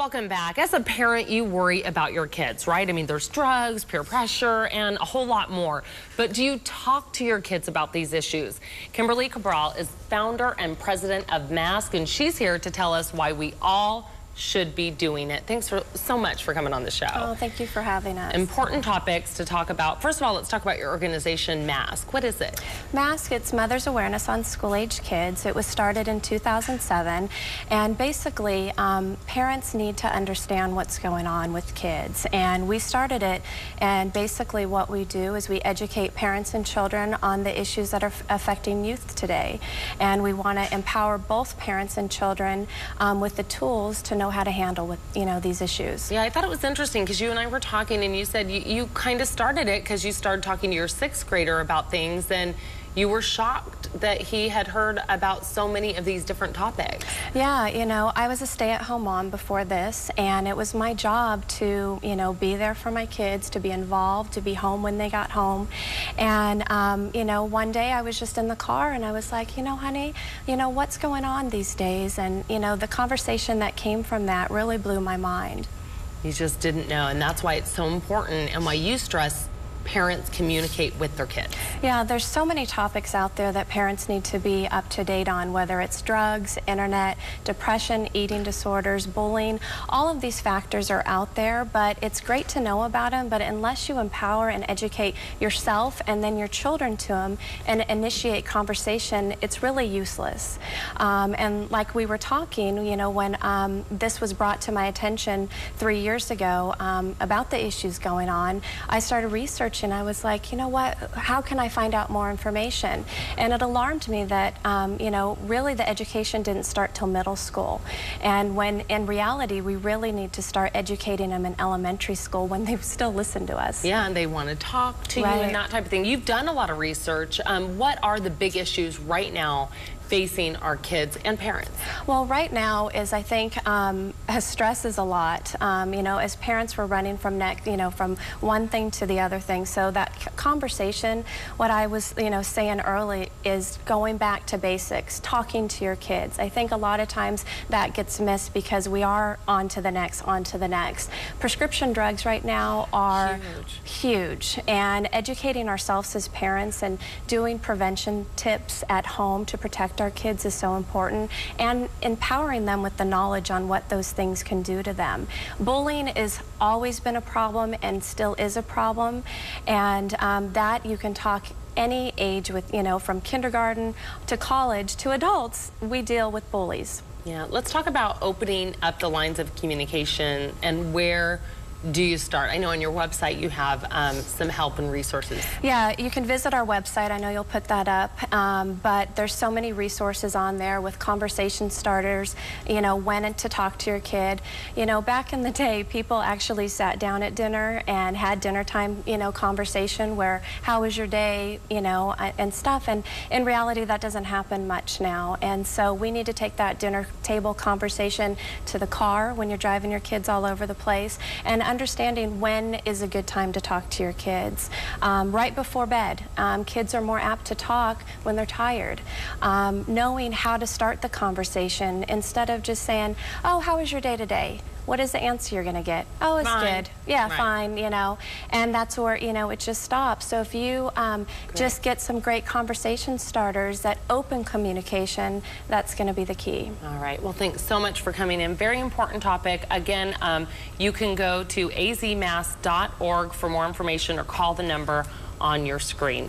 Welcome back. As a parent, you worry about your kids, right? I mean, there's drugs, peer pressure, and a whole lot more. But do you talk to your kids about these issues? Kimberly Cabral is founder and president of M.A.S.K, and she's here to tell us why we all should be doing it. Thanks so much for coming on the show. Oh, thank you for having us. Important topics to talk about. First of all, let's talk about your organization, M.A.S.K. What is it? M.A.S.K, it's Mother's Awareness on School-Age Kids. It was started in 2007, and basically, parents need to understand what's going on with kids. And we started it, and basically what we do is we educate parents and children on the issues that are affecting youth today. And we want to empower both parents and children with the tools to know how to handle these issues. Yeah, I thought it was interesting because you and I were talking and you said you kind of started it because you started talking to your 6th grader about things, and you were shocked that he had heard about so many of these different topics. Yeah, I was a stay-at-home mom before this, and it was my job to, be there for my kids, to be involved, to be home when they got home. And, one day I was just in the car and I was like, honey, what's going on these days? And, the conversation that came from that really blew my mind. You just didn't know, and that's why it's so important and why you stress parents communicate with their kids. Yeah, there's so many topics out there that parents need to be up to date on, whether it's drugs, internet, depression, eating disorders, bullying. All of these factors are out there, but it's great to know about them, but unless you empower and educate yourself and then your children to them and initiate conversation, it's really useless. And like we were talking, when this was brought to my attention 3 years ago about the issues going on, I started researching. And I was like, what, how can I find out more information? And it alarmed me that, really the education didn't start till middle school. And when in reality, we really need to start educating them in elementary school when they still listen to us. Yeah, and they want to talk to you and that type of thing. You've done a lot of research. What are the big issues right now facing our kids and parents? Well, right now is, I think, stress is a lot. As parents, we're running from from one thing to the other thing. So that conversation, what I was, saying early, is going back to basics, talking to your kids. I think a lot of times that gets missed because we are on to the next, on to the next. Prescription drugs right now are huge. And educating ourselves as parents and doing prevention tips at home to protect our kids is so important, and empowering them with the knowledge on what those things can do to them. Bullying has always been a problem and still is a problem, and that you can talk any age with, from kindergarten to college to adults, we deal with bullies. Yeah, let's talk about opening up the lines of communication and where do you start? I know on your website you have some help and resources. Yeah, you can visit our website. I know you'll put that up, but there's so many resources on there with conversation starters, when to talk to your kid. Back in the day, people actually sat down at dinner and had dinner time, conversation where, how was your day, and stuff. And in reality, that doesn't happen much now. And so we need to take that dinner table conversation to the car when you're driving your kids all over the place, and understanding when is a good time to talk to your kids. Right before bed. Kids are more apt to talk when they're tired. Knowing how to start the conversation instead of just saying, oh, how was your day today? What is the answer you're going to get? Oh, it's good. Yeah, fine, And that's where, it just stops. So if you just get some great conversation starters, that open communication, that's going to be the key. All right. Well, thanks so much for coming in. Very important topic. Again, you can go to azmask.org for more information or call the number on your screen.